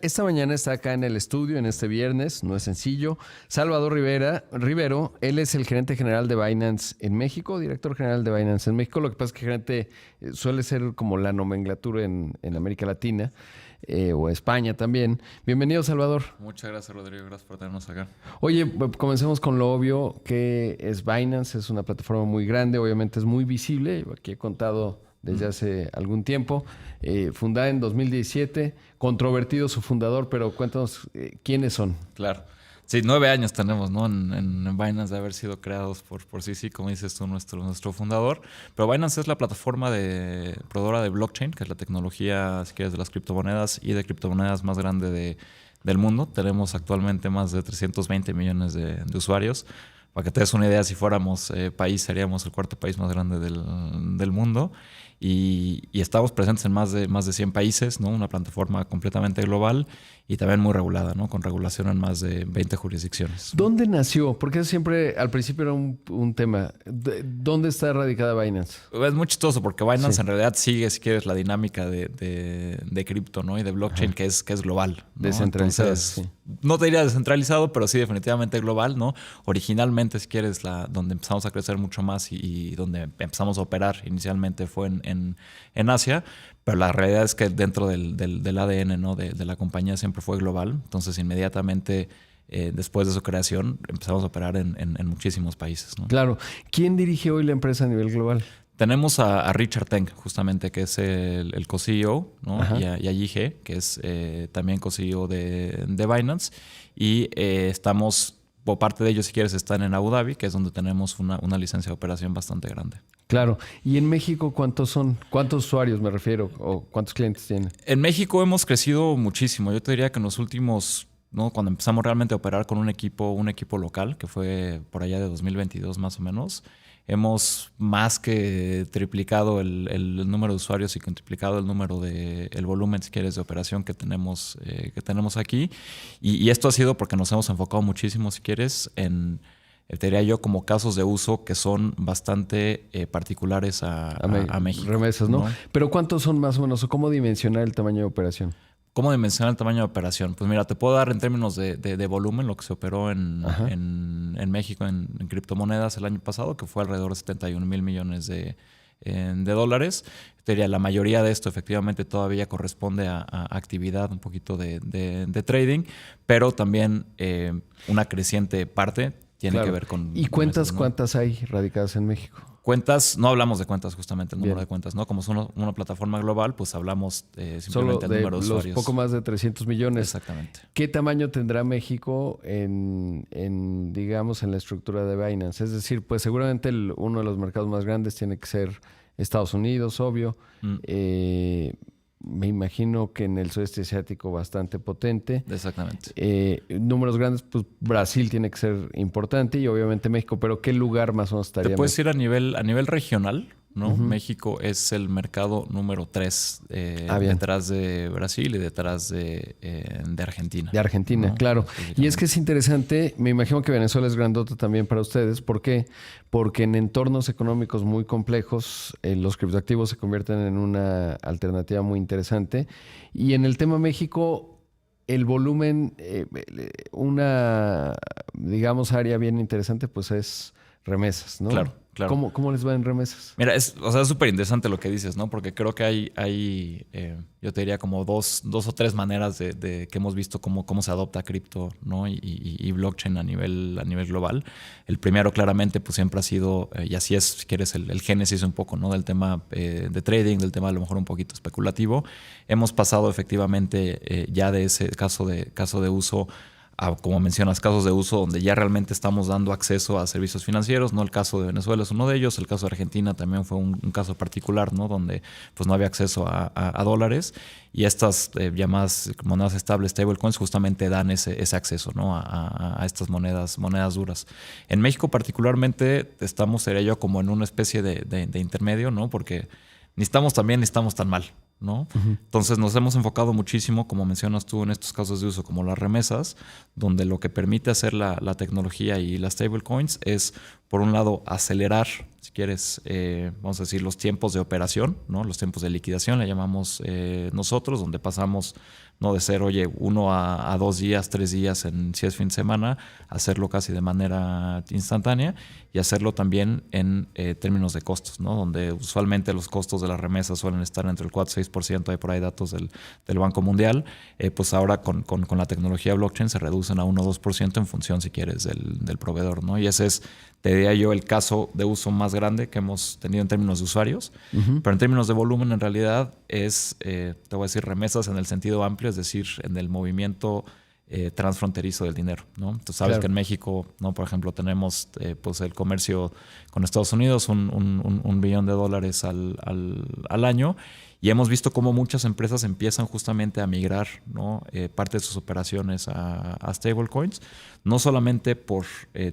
Esta mañana está acá en el estudio, en este viernes, no es sencillo, Salvador Rivero. Él es el gerente general de Binance en México, director general de Binance en México. Lo que pasa es que gerente suele ser como la nomenclatura en América Latina o España también. Bienvenido, Salvador. Muchas gracias, Rodrigo. Gracias por tenernos acá. Oye, comencemos con lo obvio, que es Binance. Es una plataforma muy grande, obviamente es muy visible. Aquí he contado desde hace algún tiempo, fundada en 2017, controvertido su fundador, pero cuéntanos quiénes son. Claro. Sí, 9 años tenemos, ¿no? En Binance de haber sido creados por CC, como dices tú, nuestro fundador. Pero Binance es la plataforma proveedora de blockchain, que es la tecnología, si quieres, de las criptomonedas y de criptomonedas más grande del mundo. Tenemos actualmente más de 320 millones de usuarios. Para que te des una idea, si fuéramos país, seríamos el cuarto país más grande del mundo. Y estamos presentes en más de 100 países, ¿no? Una plataforma completamente global y también muy regulada, ¿no? Con regulación en más de 20 jurisdicciones. ¿Dónde nació? Porque siempre al principio era un tema. ¿Dónde está radicada Binance? Es muy chistoso porque Binance Sí. en realidad sigue, si quieres, la dinámica de cripto, ¿no? Y de blockchain, que es global, ¿no? Descentralizado, Entonces, sí. no te diría descentralizado, pero sí definitivamente global, ¿no? Originalmente, si quieres, donde empezamos a crecer mucho más y donde empezamos a operar inicialmente fue en Asia, pero la realidad es que dentro del ADN, ¿no? de la compañía siempre fue global. Entonces, inmediatamente después de su creación, empezamos a operar en muchísimos países, ¿no? Claro. ¿Quién dirige hoy la empresa a nivel global? Tenemos a Richard Teng, justamente, que es el co-CEO, ¿no? Y a Yi-He, que es también co-CEO de Binance. Y estamos, por parte de ellos, si quieres, están en Abu Dhabi, que es donde tenemos una licencia de operación bastante grande. Claro. ¿Y en México cuántos son? ¿Cuántos usuarios me refiero? ¿O cuántos clientes tienen? En México hemos crecido muchísimo. Yo te diría que en los últimos, ¿no? Cuando empezamos realmente a operar con un equipo local, que fue por allá de 2022 más o menos, hemos más que triplicado el número de usuarios y triplicado el volumen, si quieres, de operación que tenemos aquí. Y esto ha sido porque nos hemos enfocado muchísimo, si quieres, te diría yo, como casos de uso que son bastante particulares a México. Remesas, ¿no? Pero ¿cuántos son más o menos? ¿O cómo dimensionar el tamaño de operación? ¿Cómo dimensionar el tamaño de operación? Pues mira, te puedo dar en términos de volumen lo que se operó en México en criptomonedas el año pasado, que fue alrededor de 71 mil millones de dólares. Te diría, la mayoría de esto efectivamente todavía corresponde a actividad un poquito de trading, pero también una creciente parte tiene que ver con... ¿Y cuentas, ¿no? cuántas hay radicadas en México? Cuentas, no hablamos de cuentas justamente, el número Bien. de cuentas, ¿no? Como es una plataforma global, pues hablamos Solo simplemente del de número de los usuarios. poco más de 300 millones. Exactamente. ¿Qué tamaño tendrá México digamos, en la estructura de Binance? Es decir, pues seguramente uno de los mercados más grandes tiene que ser Estados Unidos, obvio. Me imagino que en el sudeste asiático bastante potente. Exactamente. Números grandes, pues Brasil tiene que ser importante y obviamente México, pero ¿qué lugar más o menos estaría? Te puedes ir a nivel regional, ¿no? México es el mercado número 3 detrás de Brasil y detrás de Argentina. De Argentina, ¿no? claro. Y es que es interesante, me imagino que Venezuela es grandota también para ustedes. ¿Por qué? Porque en entornos económicos muy complejos, los criptoactivos se convierten en una alternativa muy interesante. Y en el tema México, el volumen, una, digamos, área bien interesante, pues es remesas, ¿no? Claro. ¿Cómo les va en remesas? Mira, es súper interesante lo que dices, ¿no? Porque creo que hay yo te diría como dos o tres maneras de que hemos visto cómo se adopta cripto, ¿no? Y blockchain a nivel global. El primero, claramente, pues siempre ha sido, y así es, si quieres, el génesis un poco, ¿no? Del tema de trading, del tema a lo mejor un poquito especulativo. Hemos pasado efectivamente ya de ese caso de uso como mencionas, casos de uso donde ya realmente estamos dando acceso a servicios financieros, ¿no? El caso de Venezuela es uno de ellos, el caso de Argentina también fue un caso particular, ¿no? Donde pues no había acceso a dólares y estas llamadas monedas estables, stablecoins, justamente dan ese acceso, ¿no? a estas monedas duras. En México particularmente sería yo como en una especie de intermedio, ¿no? Porque ni estamos tan bien ni estamos tan mal, ¿no? Entonces nos hemos enfocado muchísimo, como mencionas tú, en estos casos de uso como las remesas, donde lo que permite hacer la tecnología y las stablecoins es por un lado, acelerar, si quieres, vamos a decir, los tiempos de operación, ¿no? Los tiempos de liquidación, le llamamos nosotros, donde pasamos, no de ser, oye, 1 a 2 días, 3 días, si es fin de semana, hacerlo casi de manera instantánea y hacerlo también en términos de costos, ¿no? Donde usualmente los costos de las remesas suelen estar entre el 4 y 6%, hay por ahí datos del Banco Mundial, pues ahora con la tecnología blockchain se reducen a 1 o 2% en función, si quieres, del proveedor, ¿no? Y ese es, te diría yo, el caso de uso más grande que hemos tenido en términos de usuarios, pero en términos de volumen en realidad es, te voy a decir, remesas en el sentido amplio, es decir, en el movimiento transfronterizo del dinero, ¿no? Tú sabes que en México, ¿no? Por ejemplo, tenemos pues el comercio con Estados Unidos, un billón de dólares al año, y hemos visto cómo muchas empresas empiezan justamente a migrar, ¿no? Parte de sus operaciones a stablecoins, no solamente por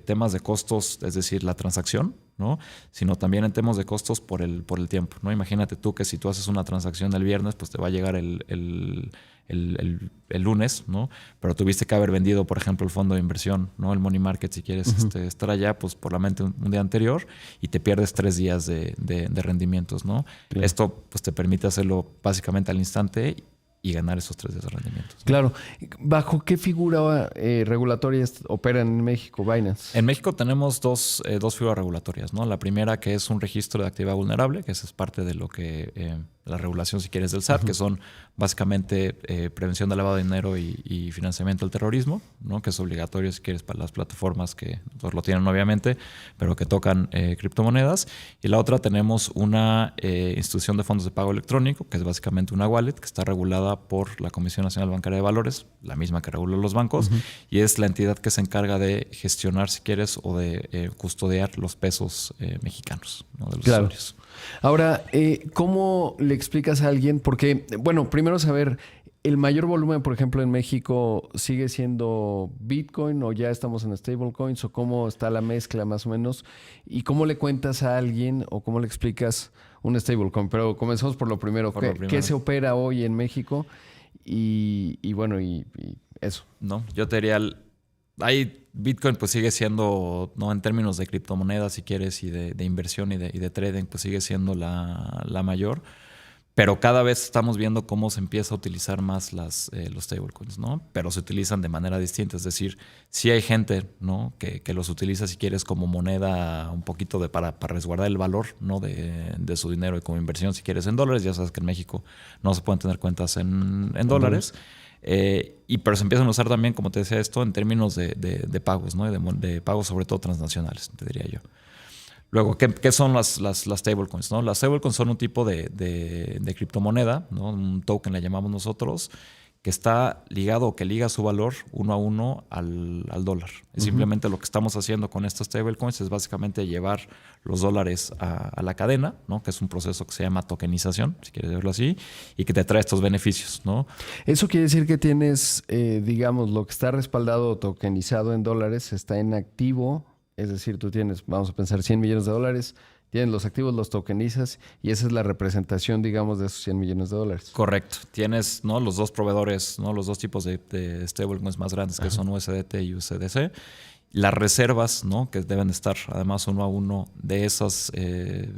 temas de costos, es decir, la transacción, ¿no? Sino también en temas de costos por el tiempo, ¿no? Imagínate tú que si tú haces una transacción el viernes, pues te va a llegar el lunes, ¿no? Pero tuviste que haber vendido, por ejemplo, el fondo de inversión, ¿no? El money market, si quieres estar allá, pues por la mente un día anterior y te pierdes 3 días de rendimientos, ¿no? Claro. Esto pues te permite hacerlo básicamente al instante y ganar esos 3 días de rendimientos, ¿no? Claro. ¿Bajo qué figura regulatoria operan en México, Binance? En México tenemos dos figuras regulatorias, ¿no? La primera, que es un registro de actividad vulnerable, que esa es parte de lo que la regulación, si quieres, del SAT, que son básicamente prevención de lavado de dinero y financiamiento del terrorismo, ¿no? Que es obligatorio, si quieres, para las plataformas que pues, lo tienen obviamente, pero que tocan criptomonedas. Y la otra, tenemos una institución de fondos de pago electrónico, que es básicamente una wallet, que está regulada por la Comisión Nacional Bancaria de Valores, la misma que regula los bancos, y es la entidad que se encarga de gestionar, si quieres, o de custodiar los pesos mexicanos, ¿no? De los usuarios. Ahora, ¿cómo le explicas a alguien? Porque, bueno, primero saber, ¿el mayor volumen, por ejemplo, en México sigue siendo Bitcoin o ya estamos en stablecoins o cómo está la mezcla más o menos? ¿Y cómo le cuentas a alguien o cómo le explicas un stablecoin? Pero comenzamos por lo primero. ¿Qué se opera hoy en México? Y bueno, y eso. No, yo te diría... Bitcoin pues sigue siendo, ¿no? En términos de criptomonedas, si quieres, y de inversión y de trading, pues sigue siendo la mayor. Pero cada vez estamos viendo cómo se empieza a utilizar más los stablecoins, ¿no? Pero se utilizan de manera distinta. Es decir, sí hay gente, ¿no? que los utiliza, si quieres, como moneda un poquito para resguardar el valor, ¿no? de su dinero y como inversión, si quieres, en dólares. Ya sabes que en México no se pueden tener cuentas en dólares. Pero se empiezan a usar también, como te decía, esto en términos de pagos, ¿no? De pagos sobre todo transnacionales, te diría yo. Luego, ¿qué son las stablecoins, ¿no? Las stablecoins son un tipo de criptomoneda, ¿no? Un token le llamamos nosotros, que está ligado o que liga su valor 1 a 1 al dólar. Simplemente lo que estamos haciendo con estas stablecoins es básicamente llevar los dólares a la cadena, ¿no? Que es un proceso que se llama tokenización, si quieres verlo así, y que te trae estos beneficios, ¿no? Eso quiere decir que tienes, digamos, lo que está respaldado o tokenizado en dólares está en activo, es decir, tú tienes, vamos a pensar, 100 millones de dólares, tienes los activos, los tokenizas y esa es la representación, digamos, de esos 100 millones de dólares. Correcto. Tienes, ¿no? Los dos proveedores, ¿no? Los dos tipos de stablecoins más grandes, que son USDT y USDC. Las reservas, ¿no? Que deben estar además 1 a 1 de esas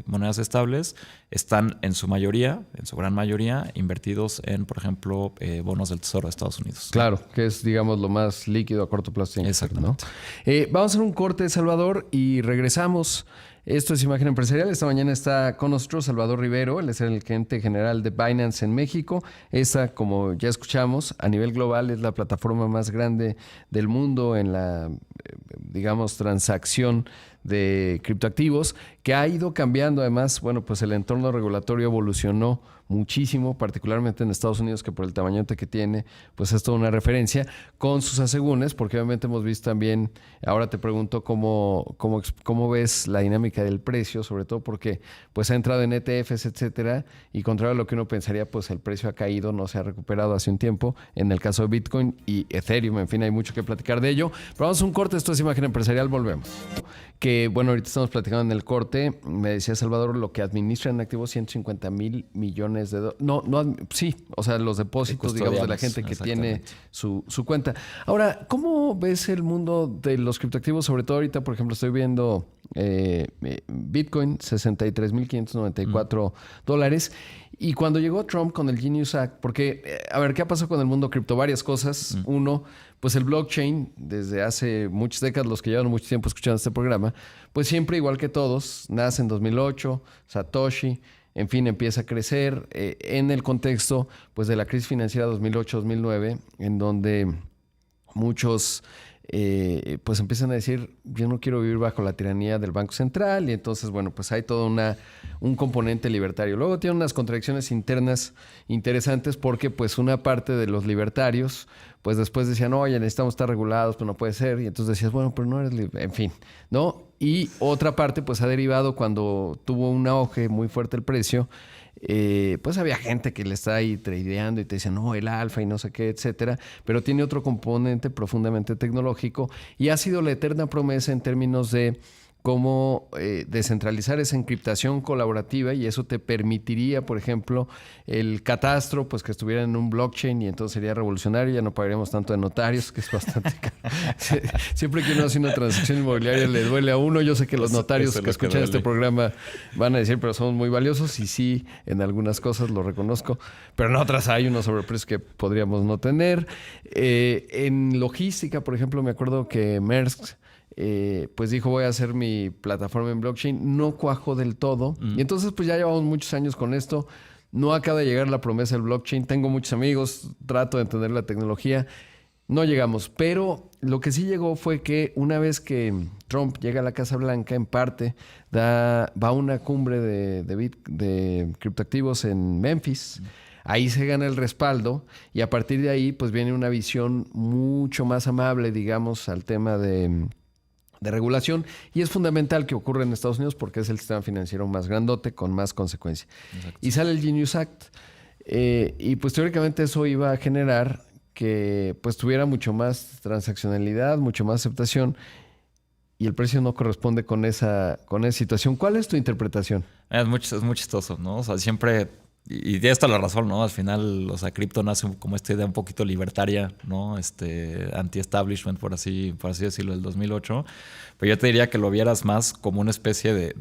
monedas estables, están en su mayoría, en su gran mayoría, invertidos en, por ejemplo, bonos del Tesoro de Estados Unidos. Claro, que es, digamos, lo más líquido a corto plazo. Exactamente. ¿No? Vamos a hacer un corte, Salvador, y regresamos. Esto es Imagen Empresarial. Esta mañana está con nosotros Salvador Rivero. Él es el gerente general de Binance en México. Esta, como ya escuchamos, a nivel global es la plataforma más grande del mundo en la, digamos, transacción de criptoactivos, que ha ido cambiando. Además, bueno, pues el entorno regulatorio evolucionó muchísimo, particularmente en Estados Unidos, que por el tamañote que tiene, pues es toda una referencia, con sus asegúnes, porque obviamente hemos visto también, ahora te pregunto cómo ves la dinámica del precio, sobre todo porque pues ha entrado en ETFs, etcétera, y contrario a lo que uno pensaría, pues el precio ha caído, no se ha recuperado hace un tiempo, en el caso de Bitcoin y Ethereum, en fin, hay mucho que platicar de ello. Pero vamos a un corte, esto es Imagen Empresarial, volvemos. Que bueno, ahorita estamos platicando en el corte, me decía Salvador, lo que administran en activos 150,000 millones de dólares. Sí, o sea, los depósitos, digamos, de la gente que tiene su cuenta. Ahora, ¿cómo ves el mundo de los criptoactivos? Sobre todo ahorita, por ejemplo, estoy viendo Bitcoin, $63,594. Y cuando llegó Trump con el Genius Act, porque, a ver, ¿qué ha pasado con el mundo cripto? Varias cosas. Uno, pues el blockchain, desde hace muchas décadas, los que llevan mucho tiempo escuchando este programa, pues siempre, igual que todos, nace en 2008, Satoshi, en fin, empieza a crecer en el contexto pues de la crisis financiera 2008-2009, en donde muchos pues empiezan a decir, yo no quiero vivir bajo la tiranía del Banco Central, y entonces, bueno, pues hay todo un componente libertario. Luego tiene unas contradicciones internas interesantes porque pues una parte de los libertarios pues después decían, oye, necesitamos estar regulados, pero no puede ser, y entonces decías, bueno, pero no eres libre, en fin, ¿no? Y otra parte pues ha derivado cuando tuvo un auge muy fuerte el precio, pues había gente que le está ahí tradeando y te dice, no, el alfa y no sé qué, etcétera, pero tiene otro componente profundamente tecnológico y ha sido la eterna promesa en términos de cómo descentralizar esa encriptación colaborativa, y eso te permitiría, por ejemplo, el catastro, pues que estuviera en un blockchain, y entonces sería revolucionario, ya no pagaríamos tanto de notarios, que es bastante caro. Siempre que uno hace una transacción inmobiliaria le duele a uno. Yo sé que los notarios que escuchan este programa van a decir, pero somos muy valiosos, y sí, en algunas cosas lo reconozco, pero en otras hay unos sobreprecios que podríamos no tener. En logística, por ejemplo, me acuerdo que Maersk pues dijo, voy a hacer mi plataforma en blockchain. No cuajó del todo. Y entonces pues ya llevamos muchos años con esto. No acaba de llegar la promesa del blockchain. Tengo muchos amigos, trato de entender la tecnología. No llegamos. Pero lo que sí llegó fue que una vez que Trump llega a la Casa Blanca, en parte, va a una cumbre de criptoactivos en Memphis. Ahí se gana el respaldo, y a partir de ahí pues viene una visión mucho más amable, digamos, al tema de regulación, y es fundamental que ocurra en Estados Unidos porque es el sistema financiero más grandote con más consecuencia. Exacto. Y sale el Genius Act, y pues teóricamente eso iba a generar que pues tuviera mucho más transaccionalidad, mucho más aceptación, y el precio no corresponde con esa situación. ¿Cuál es tu interpretación? Es muy chistoso, ¿no? O sea, siempre... Y tienes toda la razón, ¿no? Al final, o sea, cripto nace como esta idea un poquito libertaria, ¿no? Anti-establishment, por así decirlo, del 2008. Pero yo te diría que lo vieras más como una especie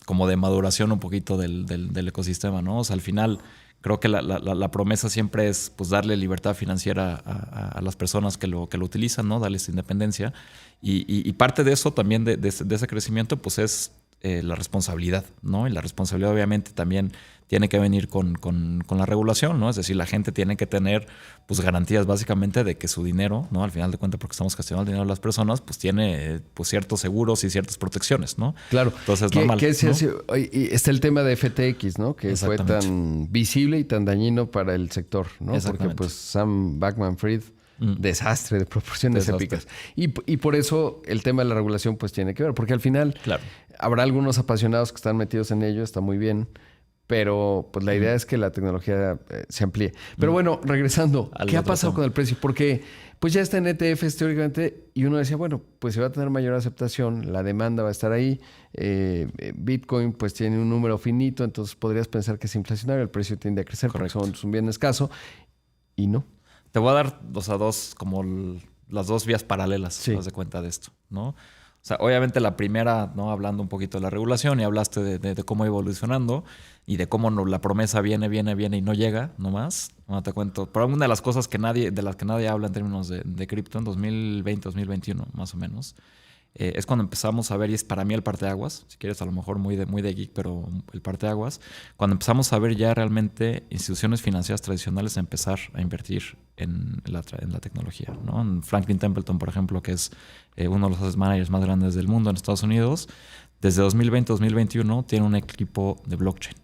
como de maduración un poquito del ecosistema, ¿no? O sea, al final creo que la promesa siempre es pues darle libertad financiera a las personas que lo utilizan, ¿no? Darles independencia. Y parte de eso también, de ese crecimiento, pues es la responsabilidad, ¿no? Y la responsabilidad obviamente también tiene que venir con la regulación, ¿no? Es decir, la gente tiene que tener pues garantías básicamente de que su dinero, ¿no? Al final de cuentas, porque estamos gestionando el dinero de las personas, pues tiene pues ciertos seguros y ciertas protecciones, ¿no? Claro. Entonces, normal, ¿no? Y está el tema de FTX, ¿no? Que fue tan visible y tan dañino para el sector, ¿no? Porque pues Sam Bankman-Fried, desastre de proporciones épicas. Y por eso el tema de la regulación pues tiene que ver, porque al final habrá algunos apasionados que están metidos en ello, está muy bien, pero pues la idea es que la tecnología se amplíe. Pero bueno, regresando, ¿qué ha pasado con el precio? Porque pues ya está en ETFs teóricamente, y uno decía, bueno, pues se va a tener mayor aceptación, la demanda va a estar ahí, Bitcoin pues tiene un número finito, entonces podrías pensar que es inflacionario, el precio tiende a crecer. Correcto. Porque es un bien escaso, y no. Te voy a dar las dos vías paralelas, si te das cuenta de esto, ¿no? O sea, obviamente la primera, ¿no? Hablando un poquito de la regulación, y hablaste de cómo evolucionando y de cómo la promesa viene y no llega nomás. No te cuento. Pero una de las cosas de las que nadie habla en términos de cripto en 2020, 2021, más o menos, es cuando empezamos a ver, y es para mí el parteaguas, si quieres a lo mejor muy de geek, pero el parteaguas, cuando empezamos a ver ya realmente instituciones financieras tradicionales empezar a invertir en la tecnología, ¿no? Franklin Templeton, por ejemplo, que es uno de los asset managers más grandes del mundo en Estados Unidos, desde 2020-2021 tiene un equipo de blockchain.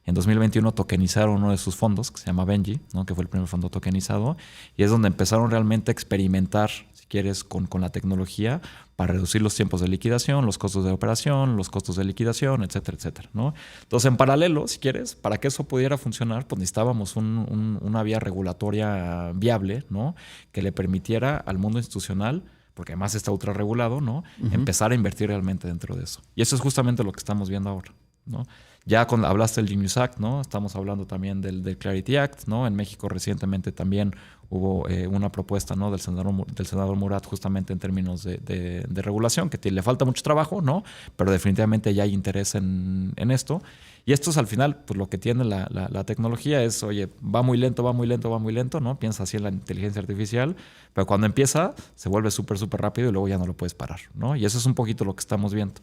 En 2021 tokenizaron uno de sus fondos, que se llama Benji, ¿no? Que fue el primer fondo tokenizado, y es donde empezaron realmente a experimentar, si quieres, con la tecnología para reducir los tiempos de liquidación, los costos de operación, los costos de liquidación, etcétera, etcétera, ¿no? Entonces, en paralelo, si quieres, para que eso pudiera funcionar, pues necesitábamos una vía regulatoria viable, ¿no? Que le permitiera al mundo institucional, porque además está ultra regulado, ¿no? Empezar a invertir realmente dentro de eso. Y eso es justamente lo que estamos viendo ahora, ¿no? Ya hablaste del Genius Act, ¿no? Estamos hablando también del Clarity Act, ¿no? En México recientemente también hubo una propuesta, ¿no? del senador Murat justamente en términos de regulación, que le falta mucho trabajo, ¿no? Pero definitivamente ya hay interés en esto. Y esto es al final, pues lo que tiene la tecnología es, oye, va muy lento, ¿no? Piensa así en la inteligencia artificial, pero cuando empieza se vuelve súper, súper rápido y luego ya no lo puedes parar, ¿no? Y eso es un poquito lo que estamos viendo.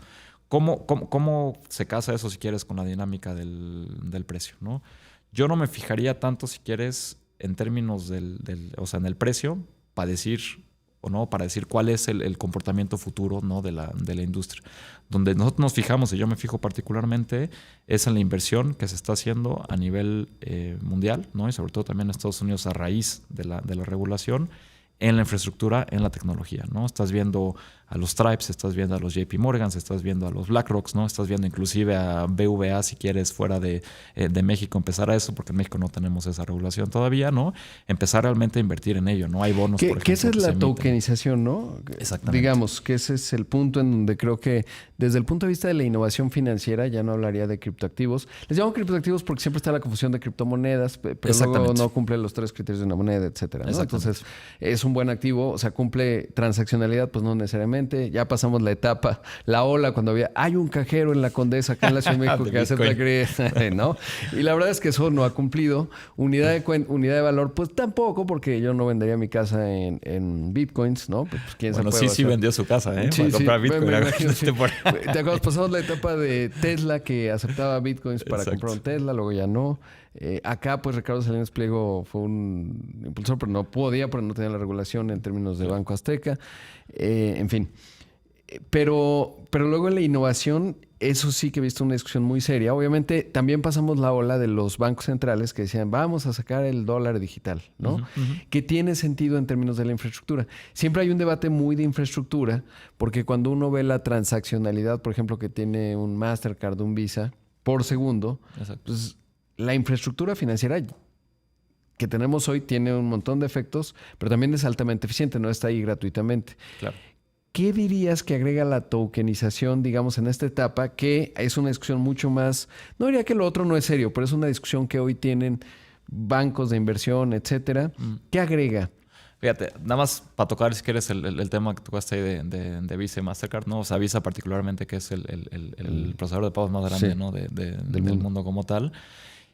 ¿Cómo se casa eso, si quieres, con la dinámica del precio, ¿no? Yo no me fijaría tanto, si quieres, en términos o sea, en el precio, para decir o no, para decir cuál es el comportamiento futuro, ¿no? de la industria. Donde nosotros nos fijamos, y yo me fijo particularmente, es en la inversión que se está haciendo a nivel mundial, ¿no? Y sobre todo también en Estados Unidos a raíz de la regulación, en la infraestructura, en la tecnología, ¿no? Estás viendo a los Stripes, estás viendo a los JP Morgans, estás viendo a los BlackRocks, ¿no? Estás viendo inclusive a BVA, si quieres, fuera de México, empezar a eso, porque en México no tenemos esa regulación todavía, ¿no? Empezar realmente a invertir en ello, ¿no? Hay bonos, por ejemplo. Que esa es la tokenización, ¿no? Exactamente. Digamos que ese es el punto en donde creo que desde el punto de vista de la innovación financiera, ya no hablaría de criptoactivos. Les llamo criptoactivos porque siempre está la confusión de criptomonedas, pero luego no cumple los 3 criterios de una moneda, etcétera, ¿no? Entonces, es un buen activo, o sea, cumple transaccionalidad, pues no necesariamente. Ya pasamos la etapa, la ola, cuando hay un cajero en la Condesa, acá en la Ciudad de México, que acepta ¿no? Y la verdad es que eso no ha cumplido. Unidad de valor, pues tampoco, porque yo no vendería mi casa en bitcoins, ¿no? Pues quién bueno, sabe. Sí vendió su casa, ¿eh? Sí, para comprar bitcoin. ¿Te acuerdas? Pasamos la etapa de Tesla, que aceptaba bitcoins para comprar un Tesla, luego ya no. Acá, pues, Ricardo Salinas Pliego fue un impulsor, pero no podía, porque no tenía la regulación en términos de Banco Azteca. En fin. Pero luego en la innovación, eso sí que he visto una discusión muy seria. Obviamente, también pasamos la ola de los bancos centrales que decían, vamos a sacar el dólar digital, ¿no? Que tiene sentido en términos de la infraestructura. Siempre hay un debate muy de infraestructura, porque cuando uno ve la transaccionalidad, por ejemplo, que tiene un Mastercard, un Visa, por segundo, pues la infraestructura financiera que tenemos hoy tiene un montón de efectos, pero también es altamente eficiente, no está ahí gratuitamente. Claro. ¿Qué dirías que agrega la tokenización, digamos, en esta etapa? Que es una discusión mucho más... No diría que lo otro no es serio, pero es una discusión que hoy tienen bancos de inversión, etcétera. ¿Qué agrega? Fíjate, nada más para tocar, si quieres, el tema que tocaste ahí de Visa y Mastercard, ¿no? O sea, Visa particularmente, que es el procesador de pagos más grande, sí, ¿no? del mundo como tal.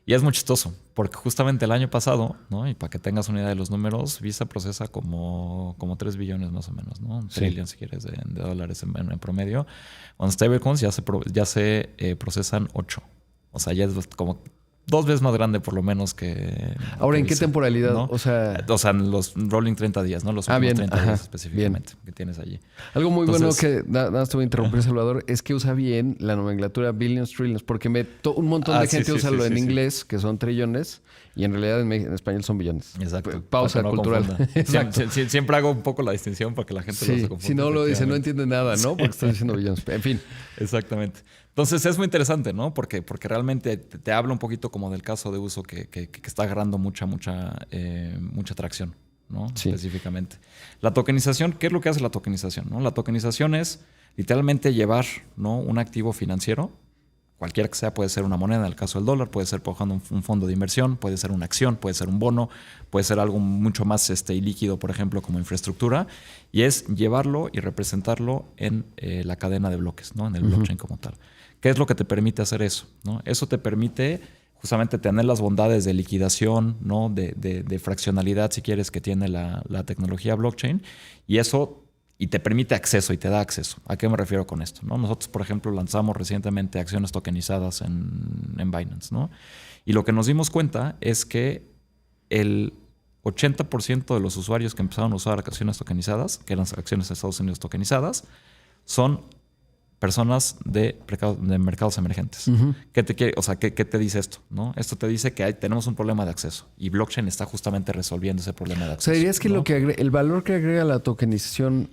Y es muy chistoso, porque justamente el año pasado, ¿no? Y para que tengas una idea de los números, Visa procesa como 3 billones más o menos, ¿no? Un trillón, si quieres, de dólares en promedio. Con stablecoins ya se procesan 8. O sea, ya es como 2 veces más grande por lo menos que... Ahora, ¿en qué temporalidad? ¿No? O sea, en los rolling 30 días, ¿no? Los últimos bien, 30 días específicamente que tienes allí. Algo muy bueno que, nada más te voy a interrumpir, Salvador, es que usa bien la nomenclatura billions, trillions, porque un montón de gente usa lo en inglés, que son trillones, y en realidad en español son billones. Exacto. Pausa cultural. Exacto. Siempre hago un poco la distinción para que la gente no se confunda. Si no lo dice, no entiende nada, ¿no? Porque están diciendo billones. En fin. Exactamente. Entonces es muy interesante, ¿no? Porque realmente te habla un poquito como del caso de uso que está agarrando mucha tracción, ¿no? Sí. Específicamente. La tokenización, ¿qué es lo que hace la tokenización? ¿No? La tokenización es literalmente llevar, ¿no? un activo financiero, cualquiera que sea, puede ser una moneda, en el caso del dólar, puede ser por ejemplo un fondo de inversión, puede ser una acción, puede ser un bono, puede ser algo mucho más líquido, por ejemplo, como infraestructura, y es llevarlo y representarlo en la cadena de bloques, ¿no? En el blockchain como tal. ¿Qué es lo que te permite hacer eso? ¿No? Eso te permite justamente tener las bondades de liquidación, ¿no? de fraccionalidad, si quieres, que tiene la tecnología blockchain, y te permite acceso y te da acceso. ¿A qué me refiero con esto? ¿No? Nosotros, por ejemplo, lanzamos recientemente acciones tokenizadas en Binance, ¿no? Y lo que nos dimos cuenta es que el 80% de los usuarios que empezaron a usar acciones tokenizadas, que eran acciones de Estados Unidos tokenizadas, son personas de mercados emergentes. ¿Qué te dice esto? ¿No? Esto te dice que tenemos un problema de acceso y blockchain está justamente resolviendo ese problema de acceso. O sea, dirías que, ¿no? El valor que agrega la tokenización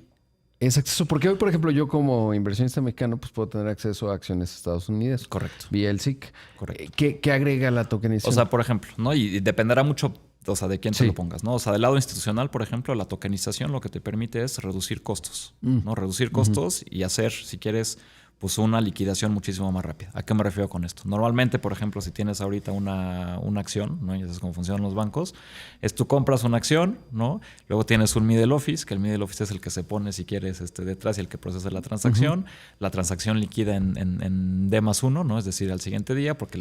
es acceso. Porque hoy, por ejemplo, yo como inversionista mexicano, pues puedo tener acceso a acciones de Estados Unidos. Correcto. Vía el SIC. Correcto. ¿Qué agrega la tokenización? O sea, por ejemplo, ¿no? Y dependerá mucho, o sea, de quién te lo pongas, ¿no? O sea, del lado institucional, por ejemplo, la tokenización lo que te permite es reducir costos, ¿no? Reducir costos y hacer, si quieres, pues una liquidación muchísimo más rápida. ¿A qué me refiero con esto? Normalmente, por ejemplo, si tienes ahorita una acción, ¿no? Ya sabes cómo funcionan los bancos, es tú compras una acción, ¿no? Luego tienes un middle office, que el middle office es el que se pone, si quieres, detrás y el que procesa la transacción. La transacción liquida en D+1, ¿no? Es decir, al siguiente día, porque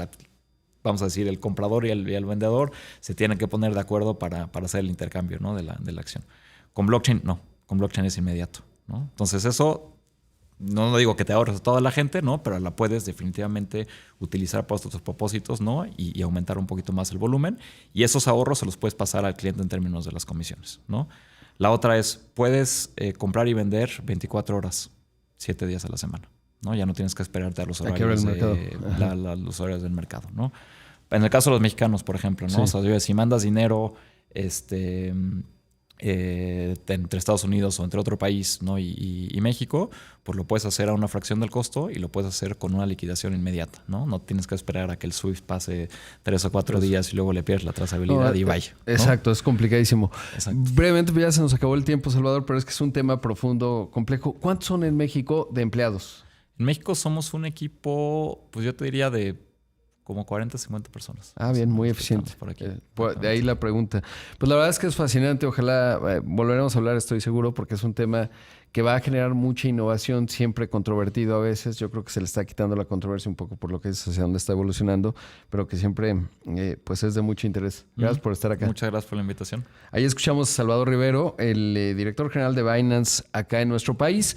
vamos a decir, el comprador y el vendedor se tienen que poner de acuerdo para hacer el intercambio, ¿no? de la acción. Con blockchain, no. Con blockchain es inmediato, ¿no? Entonces eso, no digo que te ahorres a toda la gente, ¿no? Pero la puedes definitivamente utilizar para otros propósitos, ¿no? Y aumentar un poquito más el volumen. Y esos ahorros se los puedes pasar al cliente en términos de las comisiones, ¿no? La otra es, puedes comprar y vender 24 horas, 7 días a la semana, ¿no? Ya no tienes que esperarte a los horarios, los horarios del mercado, ¿no? En el caso de los mexicanos, por ejemplo, ¿no? Sí. O sea, si mandas dinero entre Estados Unidos o entre otro país, ¿no? y México, pues lo puedes hacer a una fracción del costo y lo puedes hacer con una liquidación inmediata, ¿no? No tienes que esperar a que el SWIFT pase 3 o 4 días y luego le pierdes la trazabilidad y vaya, ¿no? Exacto, es complicadísimo. Exacto. Brevemente, ya se nos acabó el tiempo, Salvador, pero es que es un tema profundo, complejo. ¿Cuántos son en México de empleados? En México somos un equipo, pues yo te diría de como 40, 50 personas. Ah, bien, muy eficiente. Por aquí. De ahí la pregunta. Pues la verdad es que es fascinante. Ojalá volveremos a hablar, estoy seguro, porque es un tema que va a generar mucha innovación, siempre controvertido a veces. Yo creo que se le está quitando la controversia un poco por lo que es hacia dónde está evolucionando, pero que siempre pues es de mucho interés. Gracias por estar acá. Muchas gracias por la invitación. Ahí escuchamos a Salvador Rivero, el director general de Binance acá en nuestro país.